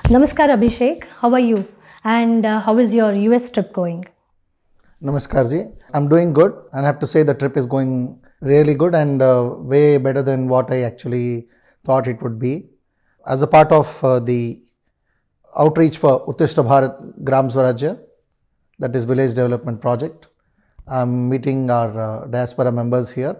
Namaskar Abhishek, how are you? And how is your US trip going? Namaskar ji, I'm doing good and I have to say the trip is going really good and way better than what I actually thought it would be. As a part of the outreach for Utthishta Bharatha Gram Swarajya, that is village development project, I'm meeting our diaspora members here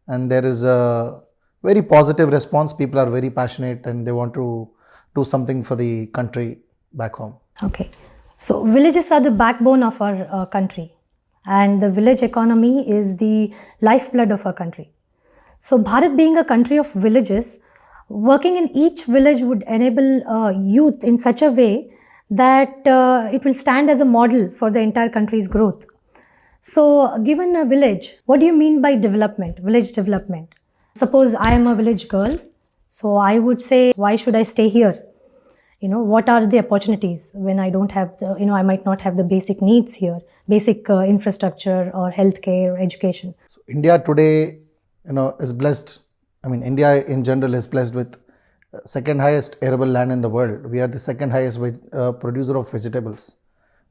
and there is a very positive response. People are very passionate and they want to do something for the country back home. Okay, so villages are the backbone of our country, and the village economy is the lifeblood of our country. So Bharat being a country of villages, working in each village would enable youth in such a way that it will stand as a model for the entire country's growth. So given a village, what do you mean by development, village development? Suppose I am a village girl, so I would say, why should I stay here? What are the opportunities when I don't have the, I might not have the basic needs here, basic infrastructure or healthcare, education. So India today, is blessed. India in general is blessed with second highest arable land in the world. We are the second highest producer of vegetables.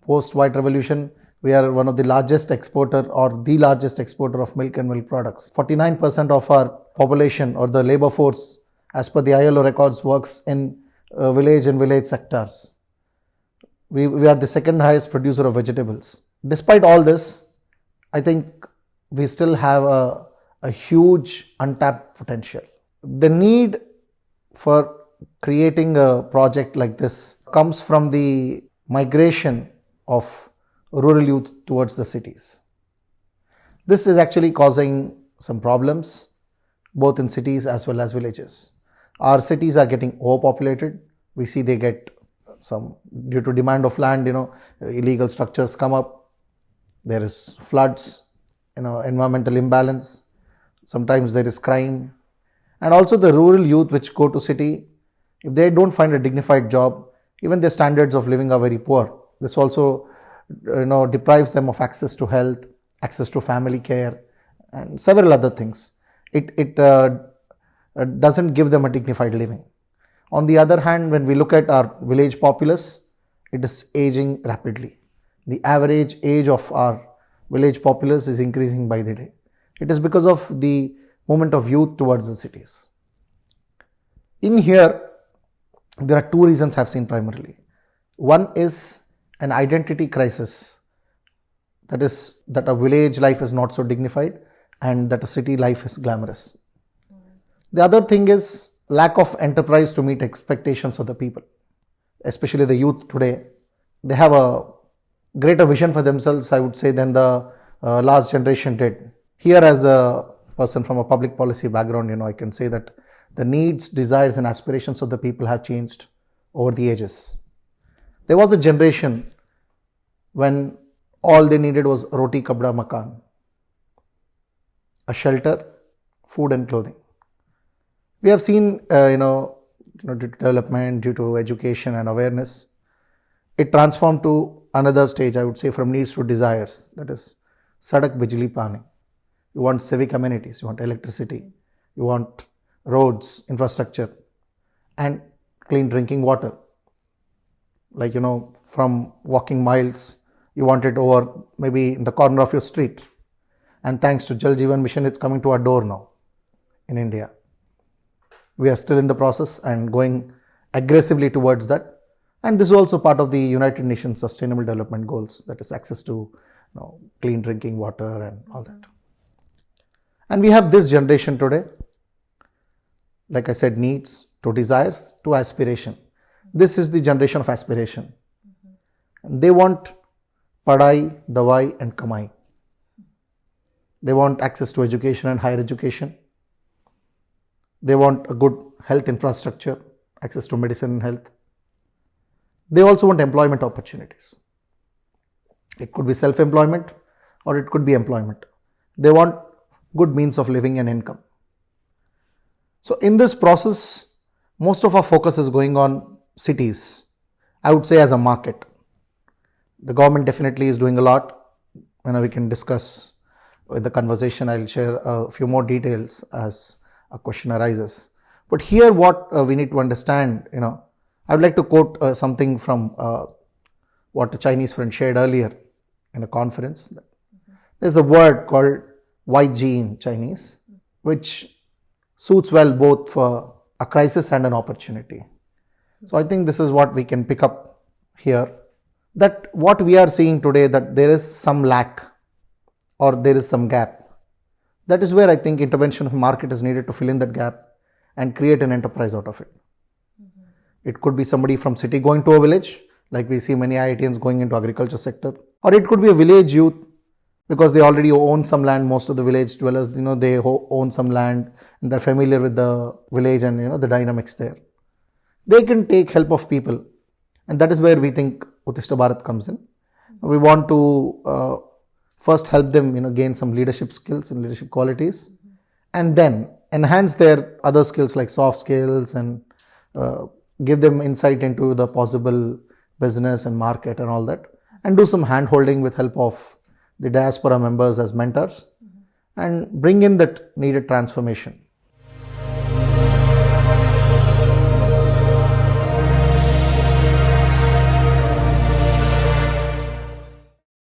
Post White Revolution, we are one of the largest exporter or the largest exporter of milk and milk products. 49% of our population or the labor force, as per the ILO records, works in village and village sectors. We are the second highest producer of vegetables. Despite all this, I think we still have a huge untapped potential. The need for creating a project like this comes from the migration of rural youth towards the cities. This is actually causing some problems both in cities as well as villages. Our cities are getting overpopulated. We see they get some, due to demand of land, illegal structures come up. There is floods, environmental imbalance. Sometimes there is crime. And also the rural youth which go to city, if they don't find a dignified job, even their standards of living are very poor. This also, deprives them of access to health, access to family care, and several other things. It doesn't give them a dignified living. On the other hand, when we look at our village populace, it is aging rapidly. The average age of our village populace is increasing by the day. It is because of the movement of youth towards the cities. In here, there are two reasons I have seen primarily. One is an identity crisis, that is that a village life is not so dignified and that a city life is glamorous. The other thing is lack of enterprise to meet expectations of the people, especially the youth today. They have a greater vision for themselves, I would say, than the last generation did. Here, as a person from a public policy background, I can say that the needs, desires and aspirations of the people have changed over the ages. There was a generation when all they needed was roti, kapda, makan, a shelter, food and clothing. We have seen, due to development, due to education and awareness, it transformed to another stage, I would say, from needs to desires. That is, sadak bijli pani. You want civic amenities, you want electricity, you want roads, infrastructure, and clean drinking water. Like, from walking miles, you want it over maybe in the corner of your street. And thanks to Jal Jeevan Mission, it's coming to our door now in India. We are still in the process and going aggressively towards that. And this is also part of the United Nations Sustainable Development Goals, that is access to clean drinking water and all that. And we have this generation today, like I said, needs to desires to aspiration. This is the generation of aspiration. And they want padai, dawai and kamai. They want access to education and higher education. They want a good health infrastructure, access to medicine and health. They also want employment opportunities. It could be self-employment or it could be employment. They want good means of living and income. So in this process, most of our focus is going on cities, I would say, as a market. The government definitely is doing a lot. We can discuss in the conversation. I'll share a few more details as a question arises. But here what we need to understand, I would like to quote something from what a Chinese friend shared earlier in a conference. There's a word called YG in Chinese, which suits well both for a crisis and an opportunity. So I think this is what we can pick up here, that what we are seeing today, that there is some lack or there is some gap. That is where I think intervention of market is needed to fill in that gap and create an enterprise out of it. It could be somebody from city going to a village, like we see many IITians going into agriculture sector, or it could be a village youth because they already own some land. Most of the village dwellers, they own some land and they're familiar with the village and the dynamics there. They can take help of people, and that is where we think Utthishta Bharat comes in. We want to first help them gain some leadership skills and leadership qualities, and then enhance their other skills like soft skills and give them insight into the possible business and market and all that, and do some hand holding with help of the diaspora members as mentors, and bring in that needed transformation.